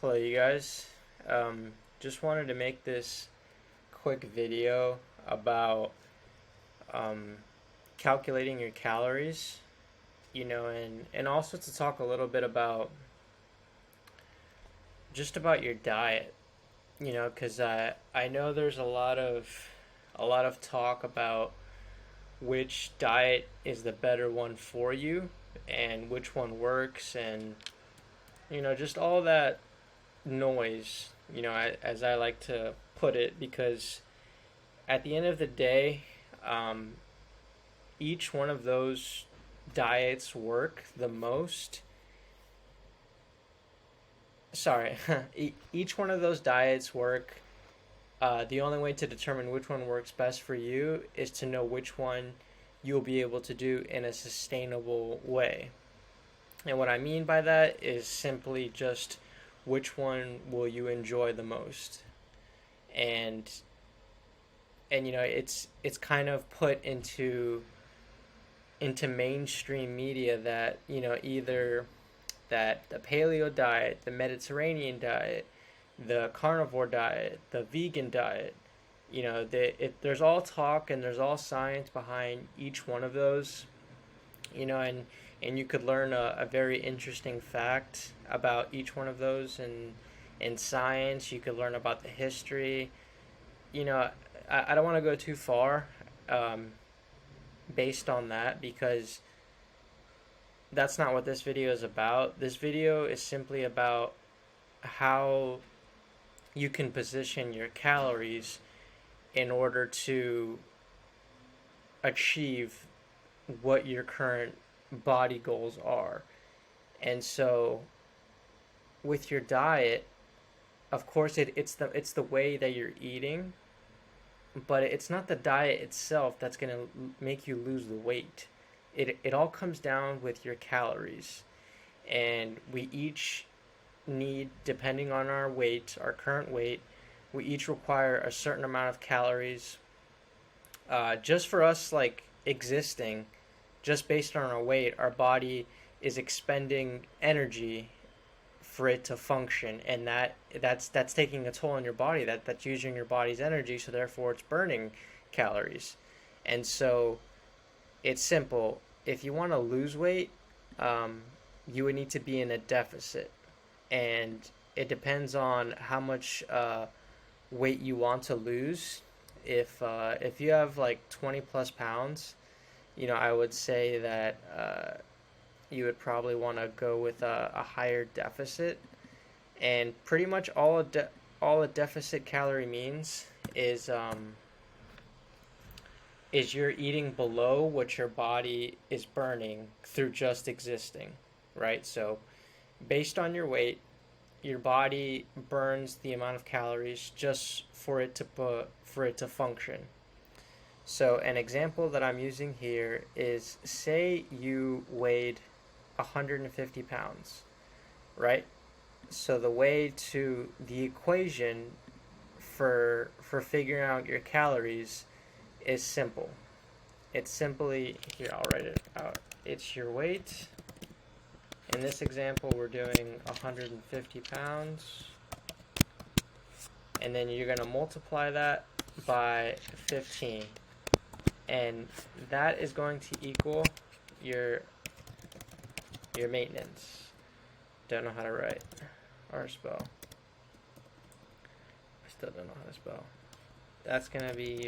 Hello, you guys. Just wanted to make this quick video about um, calculating your calories, and also to talk a little bit about just about your diet, because I know there's a lot of talk about which diet is the better one for you and which one works, and just all that noise, as I like to put it, because at the end of the day, um, each one of those diets work the most. Sorry, each one of those diets work. The only way to determine which one works best for you is to know which one you'll be able to do in a sustainable way. And what I mean by that is simply just which one will you enjoy the most. And it's kind of put into mainstream media that either that the paleo diet, the Mediterranean diet, the carnivore diet, the vegan diet, there's all talk and there's all science behind each one of those, and you could learn a very interesting fact about each one of those, and in science you could learn about the history. I don't want to go too far, um, based on that, because that's not what this video is about. This video is simply about how you can position your calories in order to achieve what your current body goals are. And so with your diet, of course it's the way that you're eating, but it's not the diet itself that's going to make you lose the weight. It all comes down with your calories. And we each need, depending on our weight, our current weight, we each require a certain amount of calories, just for us, like existing, just based on our weight. Our body is expending energy for it to function, and that's taking a toll on your body. That's using your body's energy, so therefore it's burning calories. And so it's simple. If you want to lose weight, um, you would need to be in a deficit, and it depends on how much weight you want to lose. If you have like 20 plus pounds, I would say that you would probably want to go with a higher deficit. And pretty much all a deficit calorie means is you're eating below what your body is burning through just existing, right? So based on your weight, your body burns the amount of calories just for it to function. So an example that I'm using here is, say you weighed 150 pounds, right? So the way to the equation for figuring out your calories is simple. It's simply, here, I'll write it out. It's your weight. In this example, we're doing 150 pounds. And then you're going to multiply that by 15. And that is going to equal your maintenance. Don't know how to write or spell. I still don't know how to spell. That's going to be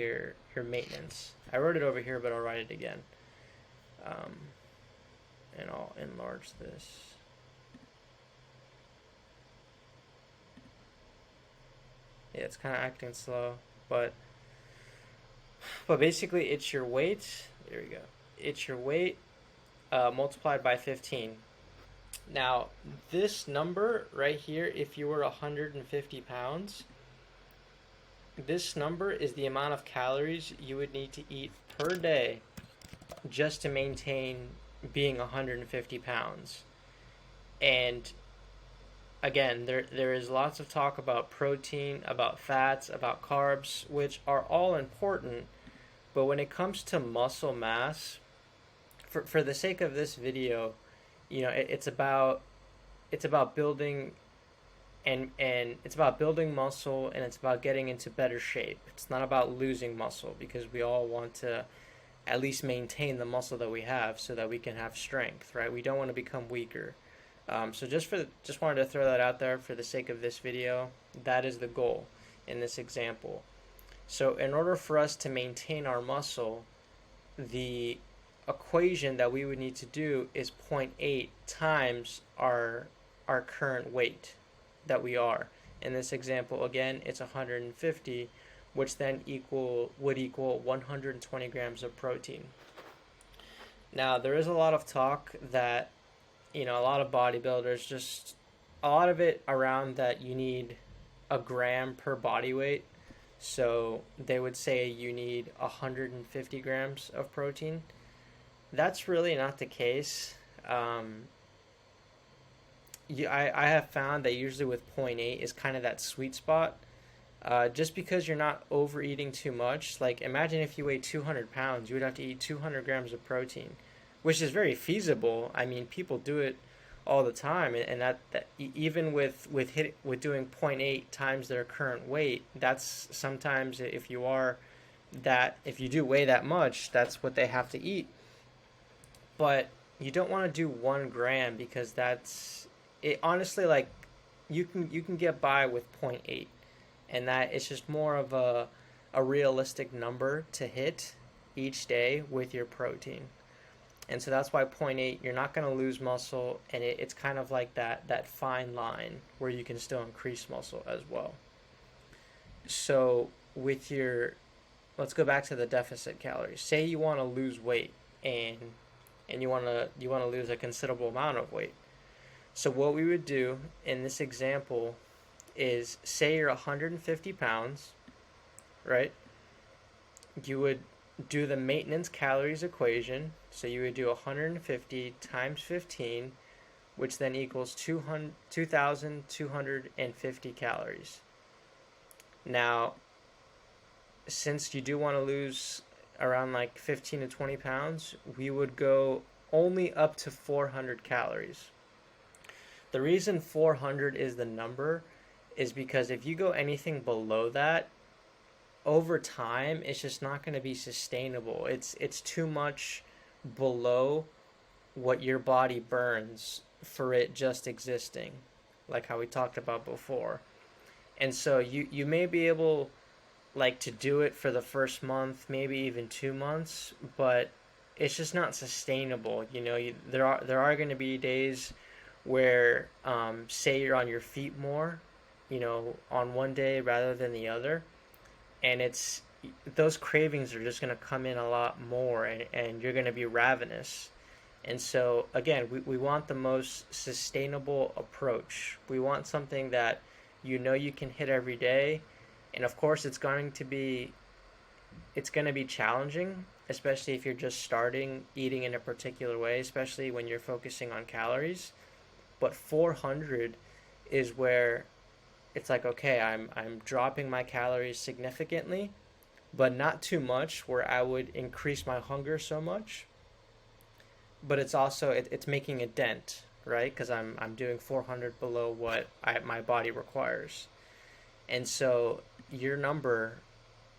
your maintenance. I wrote it over here, but I'll write it again. And I'll enlarge this. Yeah, it's kind of acting slow, but basically it's your weight. There we go. It's your weight multiplied by 15. Now, this number right here, if you were 150 pounds, this number is the amount of calories you would need to eat per day just to maintain being 150 pounds. And again, there is lots of talk about protein, about fats, about carbs, which are all important. But when it comes to muscle mass, for the sake of this video, it's about building and it's about building muscle, and it's about getting into better shape. It's not about losing muscle, because we all want to at least maintain the muscle that we have so that we can have strength, right? We don't want to become weaker. So just wanted to throw that out there for the sake of this video. That is the goal in this example. So in order for us to maintain our muscle, the equation that we would need to do is zero point 0.8 times our current weight that we are. In this example, again, it's 150, which then would equal 120 grams of protein. Now, there is a lot of talk that, a lot of bodybuilders, just a lot of it around that you need a gram per body weight. So they would say you need 150 grams of protein. That's really not the case. I have found that usually with zero point 0.8 is kind of that sweet spot. Just because you're not overeating too much. Like, imagine if you weighed 200 pounds, you would have to eat 200 grams of protein, which is very feasible. I mean, people do it all the time, and that even with doing 0 0.8 times their current weight, that's sometimes, if you do weigh that much, that's what they have to eat. But you don't want to do 1 gram, because that's it. Honestly, like, you can get by with 0 0.8, and that it's just more of a realistic number to hit each day with your protein. And so that's why 0 0.8, you're not going to lose muscle, and it's kind of like that fine line where you can still increase muscle as well. So let's go back to the deficit calories. Say you want to lose weight, and you want to lose a considerable amount of weight. So what we would do in this example is, say you're 150 pounds, right? You would do the maintenance calories equation. So you would do 150 times 15, which then equals 2,250 calories. Now, since you do want to lose around like 15 to 20 pounds, we would go only up to 400 calories. The reason 400 is the number is because if you go anything below that, over time, it's just not going to be sustainable. It's too much below what your body burns for it just existing, like how we talked about before. And so you may be able, like, to do it for the first month, maybe even 2 months, but it's just not sustainable. There are going to be days where, say you're on your feet more, on one day rather than the other, and those cravings are just going to come in a lot more, and you're going to be ravenous. And so again, we want the most sustainable approach. We want something that you can hit every day. And of course, it's going to be challenging, especially if you're just starting eating in a particular way, especially when you're focusing on calories. But 400 is where it's like, okay, I'm dropping my calories significantly, but not too much where I would increase my hunger so much. But it's also it's making a dent, right? Because I'm doing 400 below what my body requires. And so your number,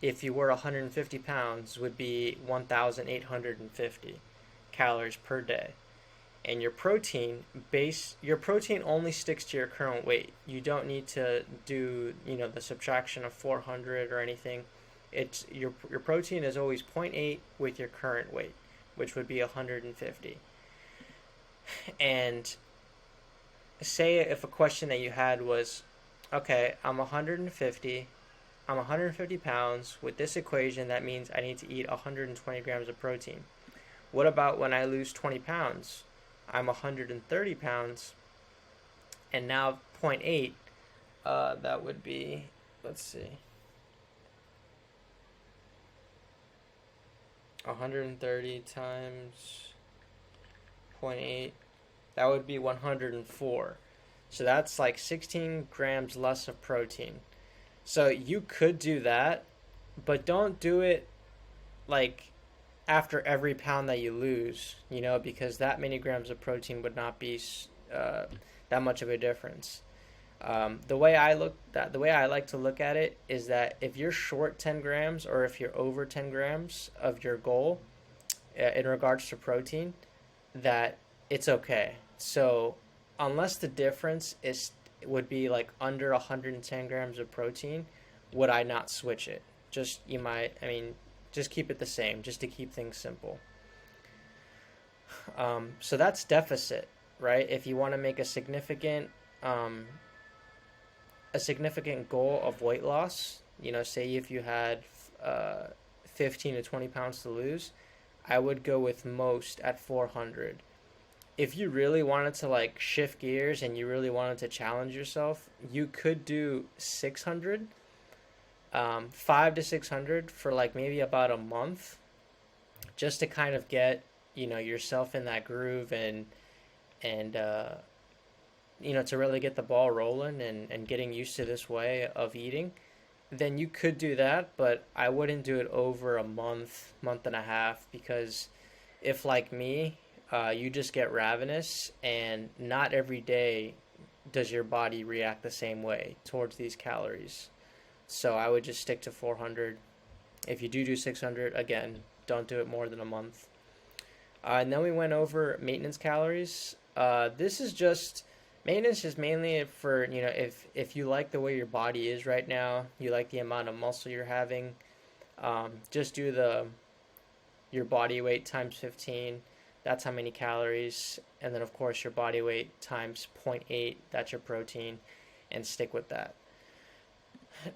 if you were 150 pounds, would be 1,850 calories per day. And your protein only sticks to your current weight. You don't need to do the subtraction of 400 or anything. It's your protein is always 0 0.8 with your current weight, which would be 150. And say if a question that you had was, okay, I'm 150 pounds. With this equation, that means I need to eat 120 grams of protein. What about when I lose 20 pounds? I'm 130 pounds, and now 0 0.8, that would be, let's see, 130 times 0 0.8, that would be 104. So that's like 16 grams less of protein. So you could do that, but don't do it like after every pound that you lose, because that many grams of protein would not be that much of a difference. The way I like to look at it is that if you're short 10 grams or if you're over 10 grams of your goal in regards to protein, that it's okay. So unless the difference is would be like under 110 grams of protein, would I not switch it? Just you might, I mean, just keep it the same, just to keep things simple. So that's deficit, right? If you want to make um, a significant goal of weight loss, say if you had 15 to 20 pounds to lose, I would go with most at 400. If you really wanted to like shift gears and you really wanted to challenge yourself, you could do 600, 5 to 600 for like maybe about a month, just to kind of get yourself in that groove and to really get the ball rolling and getting used to this way of eating. Then you could do that, but I wouldn't do it over a month, month and a half, because if like me, you just get ravenous, and not every day does your body react the same way towards these calories. So I would just stick to 400. If you do 600, again, don't do it more than a month. And then we went over maintenance calories. This is just maintenance is mainly for if you like the way your body is right now, you like the amount of muscle you're having, just do the your body weight times 15. That's how many calories, and then of course your body weight times 0.8. That's your protein, and stick with that.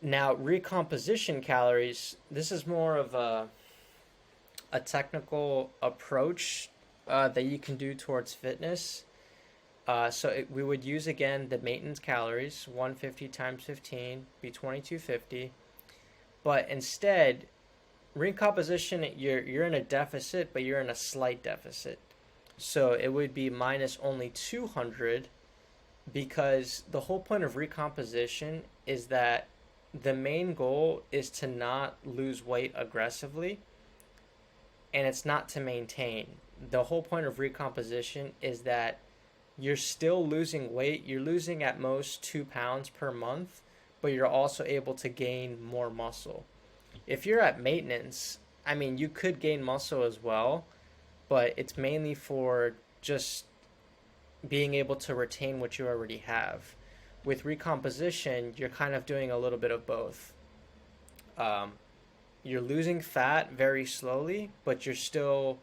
Now recomposition calories. This is more of a technical approach that you can do towards fitness. We would use again the maintenance calories, 150 times 15, be 2250. But instead, recomposition, you're in a deficit, but you're in a slight deficit. So it would be minus only 200, because the whole point of recomposition is that the main goal is to not lose weight aggressively, and it's not to maintain. The whole point of recomposition is that you're still losing weight. You're losing at most 2 pounds per month, but you're also able to gain more muscle. If you're at maintenance, I mean, you could gain muscle as well, but it's mainly for just being able to retain what you already have. With recomposition, you're kind of doing a little bit of both. Um, you're losing fat very slowly, but you're still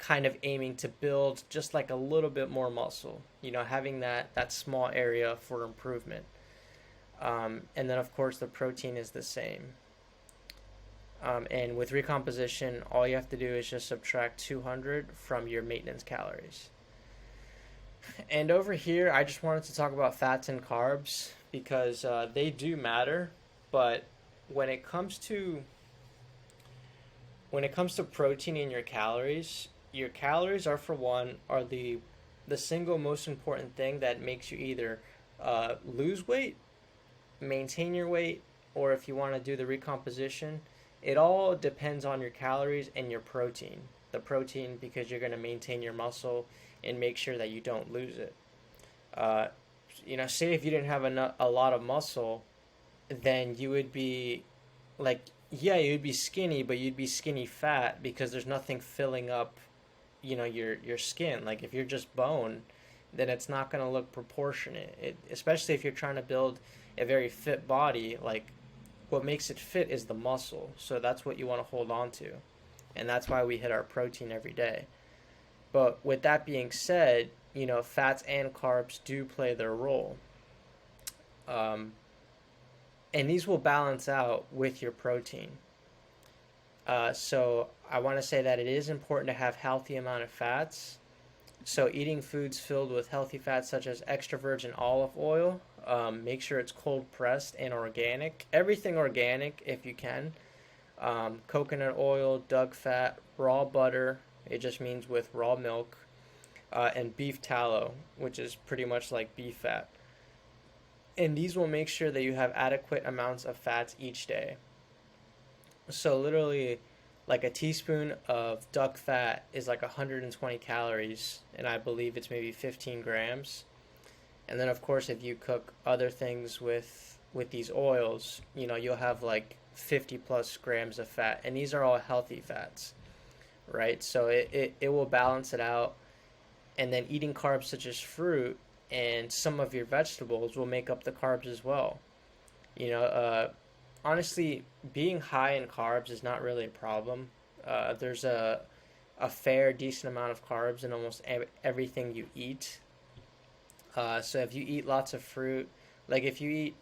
kind of aiming to build just like a little bit more muscle, having that small area for improvement. And then, of course, the protein is the same. And with recomposition, all you have to do is just subtract 200 from your maintenance calories. And over here, I just wanted to talk about fats and carbs because they do matter, but when it comes to protein in your calories are for one are the single most important thing that makes you either lose weight, maintain your weight, or if you want to do the recomposition, it all depends on your calories and your protein. The protein, because you're going to maintain your muscle and make sure that you don't lose it. Uh, say if you didn't have a lot of muscle, then you would be like, yeah, you'd be skinny, but you'd be skinny fat because there's nothing filling up, your skin. Like if you're just bone, then it's not going to look proportionate. Especially if you're trying to build a very fit body, like what makes it fit is the muscle. So that's what you want to hold on to. And that's why we hit our protein every day. But with that being said, fats and carbs do play their role. Um, and these will balance out with your protein. So I want to say that it is important to have healthy amount of fats. So eating foods filled with healthy fats such as extra virgin olive oil, make sure it's cold pressed and organic. Everything organic if you can. Coconut oil, duck fat, raw butter. It just means with raw milk. And beef tallow, which is pretty much like beef fat. And these will make sure that you have adequate amounts of fats each day. So literally, like a teaspoon of duck fat is like 120 calories, and I believe it's maybe 15 grams. And then of course if you cook other things with these oils, you know, you'll have like 50 plus grams of fat, and these are all healthy fats, right? So it will balance it out. And then eating carbs such as fruit and some of your vegetables will make up the carbs as well. You know, honestly, being high in carbs is not really a problem. There's a fair, decent amount of carbs in almost everything you eat. So if you eat lots of fruit, like if you eat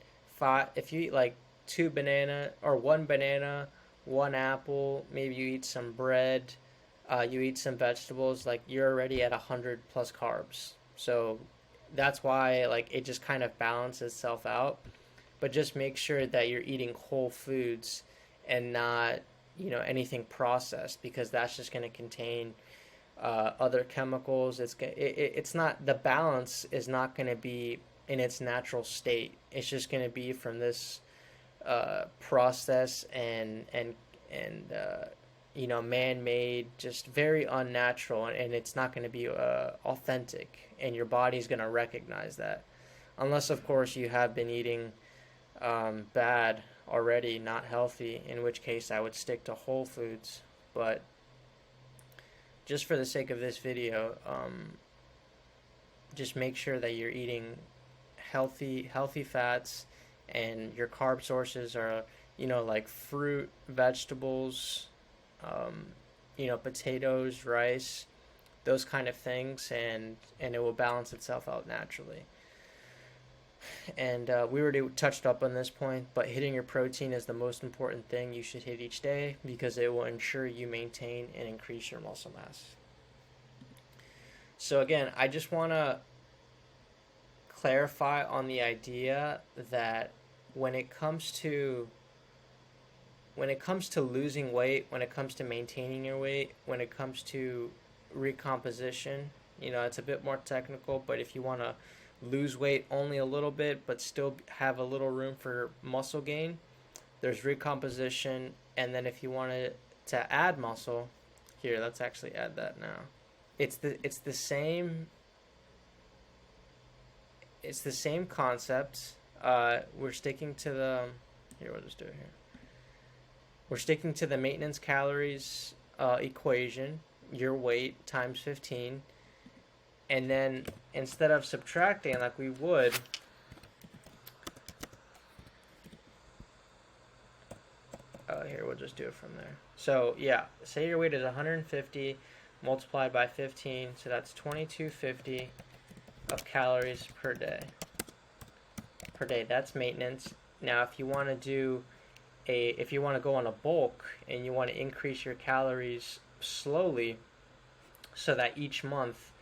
like two banana or one banana, one apple, maybe you eat some bread, you eat some vegetables, like you're already at 100 plus carbs. So that's why like it just kind of balances itself out. But just make sure that you're eating whole foods and not, you know, anything processed, because that's just going to contain other chemicals. It's not, the balance is not going to be in its natural state. It's just going to be from this process and you know, man-made, just very unnatural, and it's not going to be authentic, and your body's going to recognize that, unless of course you have been eating bad already, not healthy, in which case I would stick to whole foods. But just for the sake of this video, just make sure that you're eating healthy fats, and your carb sources are, you know, like fruit, vegetables, you know, potatoes, rice, those kind of things, and it will balance itself out naturally. And we already touched up on this point, but hitting your protein is the most important thing you should hit each day, because it will ensure you maintain and increase your muscle mass. So again, I just want to clarify on the idea that when it comes to losing weight, when it comes to maintaining your weight, when it comes to recomposition, you know, it's a bit more technical, but if you want to lose weight only a little bit but still have a little room for muscle gain, there's recomposition. And then if you wanted to add muscle, here, let's actually add that now. It's the same concept. We're sticking to the, here, we'll just do it here. We're sticking to the maintenance calories equation, your weight times 15. And then instead of subtracting like we would, here, we'll just do it from there. So yeah, say your weight is 150 multiplied by 15, so that's 2250 of calories per day. That's maintenance. Now if you want to go on a bulk and you want to increase your calories slowly, so that each month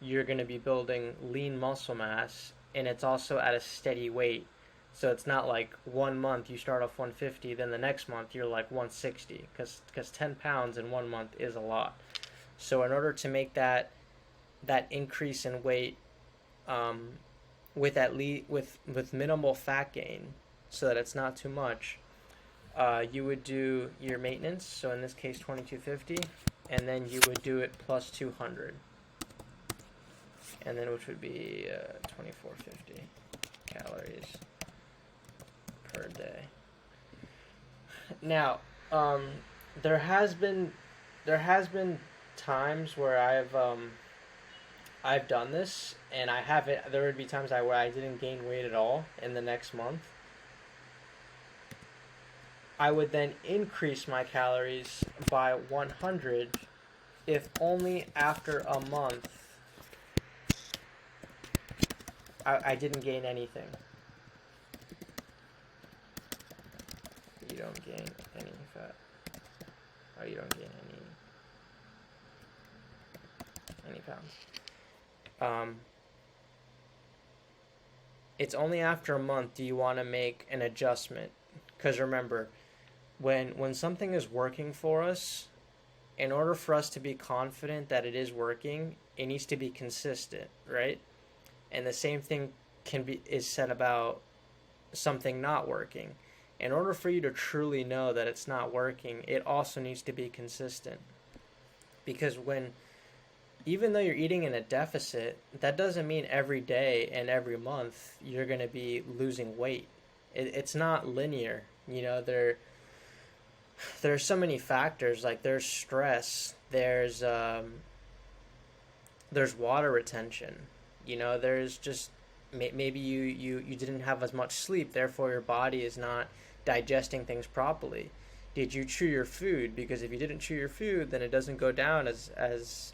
you're going to be building lean muscle mass, and it's also at a steady weight. So it's not like 1 month you start off 150, then the next month you're like 160, because 10 pounds in 1 month is a lot. So in order to make that increase in weight with minimal fat gain, so that it's not too much, you would do your maintenance, so in this case 2250, and then you would do it plus 200, and then which would be 2450 calories per day. Now, there has been times where I've done this, and I haven't. There would be times where I didn't gain weight at all in the next month. I would then increase my calories by 100 if only after a month I didn't gain anything. You don't gain any fat. Oh, you don't gain any pounds. It's only after a month do you want to make an adjustment. Because remember, when something is working for us, in order for us to be confident that it is working, it needs to be consistent, right? And the same thing is said about something not working. In order for you to truly know that it's not working, it also needs to be consistent. Because when even though you're eating in a deficit, that doesn't mean every day and every month you're going to be losing weight. It's not linear. There's so many factors. Like there's stress, there's water retention. There's just maybe you didn't have as much sleep, therefore your body is not digesting things properly. Did you chew your food? Because if you didn't chew your food, then it doesn't go down as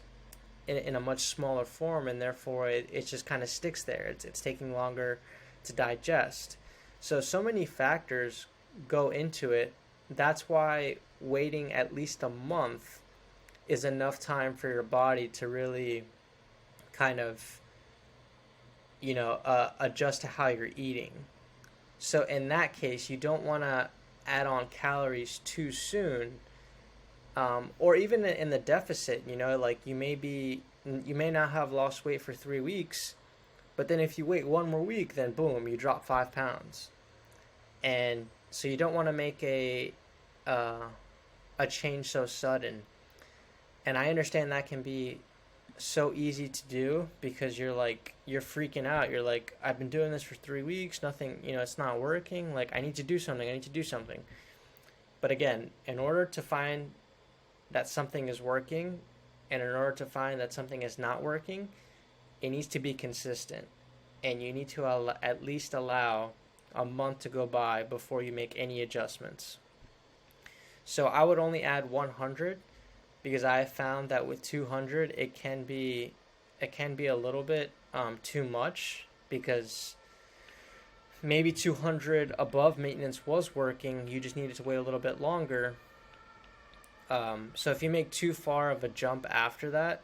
in a much smaller form, and therefore it just kind of sticks there. It's taking longer to digest. So many factors go into it. That's why waiting at least a month is enough time for your body to really kind of adjust to how you're eating. So in that case, you don't want to add on calories too soon, or even in the deficit. Like you may not have lost weight for 3 weeks, but then if you wait one more week, then boom, you drop 5 pounds. And so you don't want to make a change so sudden. And I understand that can be so easy to do because you're freaking out. You're like, I've been doing this for 3 weeks, nothing, it's not working. Like, I need to do something. I need to do something. But again, in order to find that something is working, and in order to find that something is not working, it needs to be consistent. And you need to at least allow a month to go by before you make any adjustments. So I would only add 100 because I found that with 200 it can be a little bit too much, because maybe 200 above maintenance was working, you just needed to wait a little bit longer. So if you make too far of a jump after that,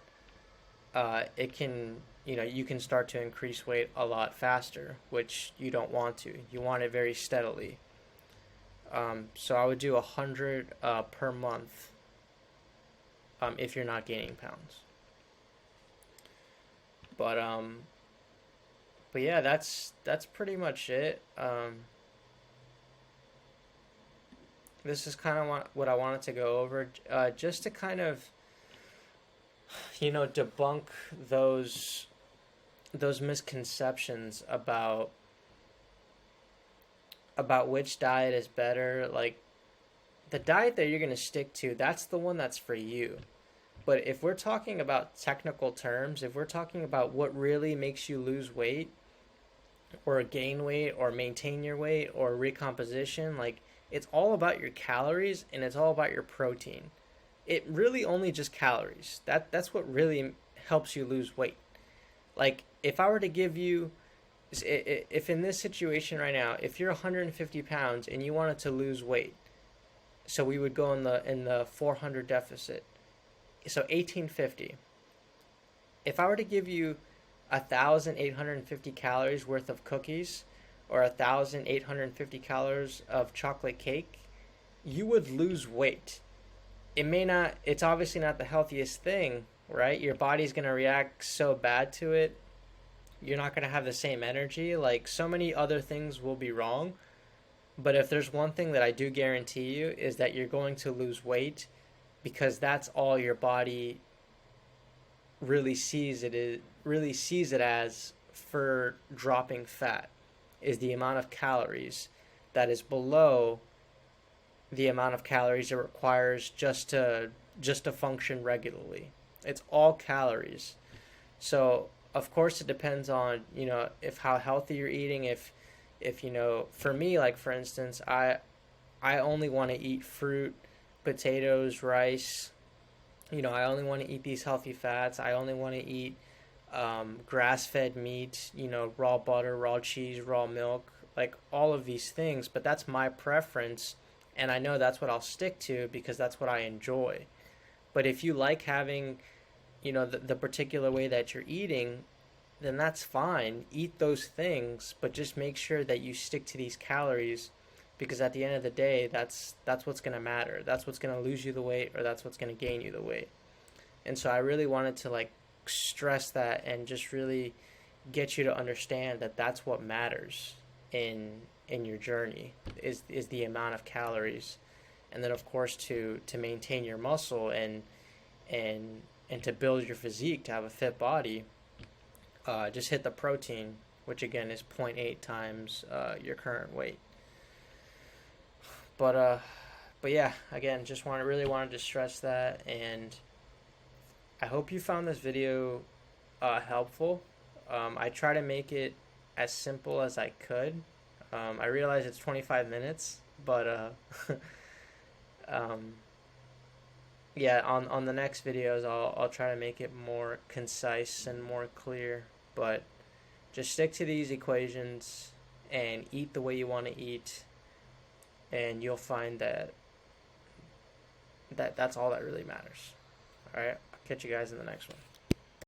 it can, you can start to increase weight a lot faster, which you don't want to. You want it very steadily. So I would do 100 per month if you're not gaining pounds. But yeah, that's pretty much it. This is kind of what I wanted to go over, just to kind of, debunk those misconceptions about which diet is better. Like, the diet that you're going to stick to, that's the one that's for you. But if we're talking about technical terms, if we're talking about what really makes you lose weight or gain weight or maintain your weight or recomposition, like, it's all about your calories and it's all about your protein. It really only just calories. That's what really helps you lose weight. Like, if I were to give you, if in this situation right now, if you're 150 pounds and you wanted to lose weight, so we would go in the 400 deficit, so 1850. If I were to give you 1,850 calories worth of cookies or 1,850 calories of chocolate cake, you would lose weight. It's obviously not the healthiest thing, right? Your body's going to react so bad to it. You're not going to have the same energy. Like, so many other things will be wrong. But if there's one thing that I do guarantee you, is that you're going to lose weight, because that's all your body really sees it as for dropping fat, is the amount of calories that is below the amount of calories it requires just to function regularly. It's all calories. So of course it depends on, if how healthy you're eating. If for me, like, for instance, I only want to eat fruit, potatoes, rice. I only want to eat these healthy fats. I only want to eat grass-fed meat, raw butter, raw cheese, raw milk, like all of these things. But that's my preference, and I know that's what I'll stick to because that's what I enjoy. But if you like having, the particular way that you're eating, then that's fine. Eat those things, but just make sure that you stick to these calories, because at the end of the day, that's what's going to matter. That's what's going to lose you the weight, or that's what's going to gain you the weight. And so I really wanted to, like, stress that and just really get you to understand that that's what matters in your journey, is the amount of calories. And then of course to maintain your muscle and and to build your physique, to have a fit body, just hit the protein, which again is zero point 0.8 times your current weight. But yeah, again, just really wanted to stress that, and I hope you found this video helpful. I try to make it as simple as I could. I realize it's 25 minutes, but um, yeah, on the next videos, I'll try to make it more concise and more clear. But just stick to these equations and eat the way you want to eat, and you'll find that that's all that really matters. All right, I'll catch you guys in the next one.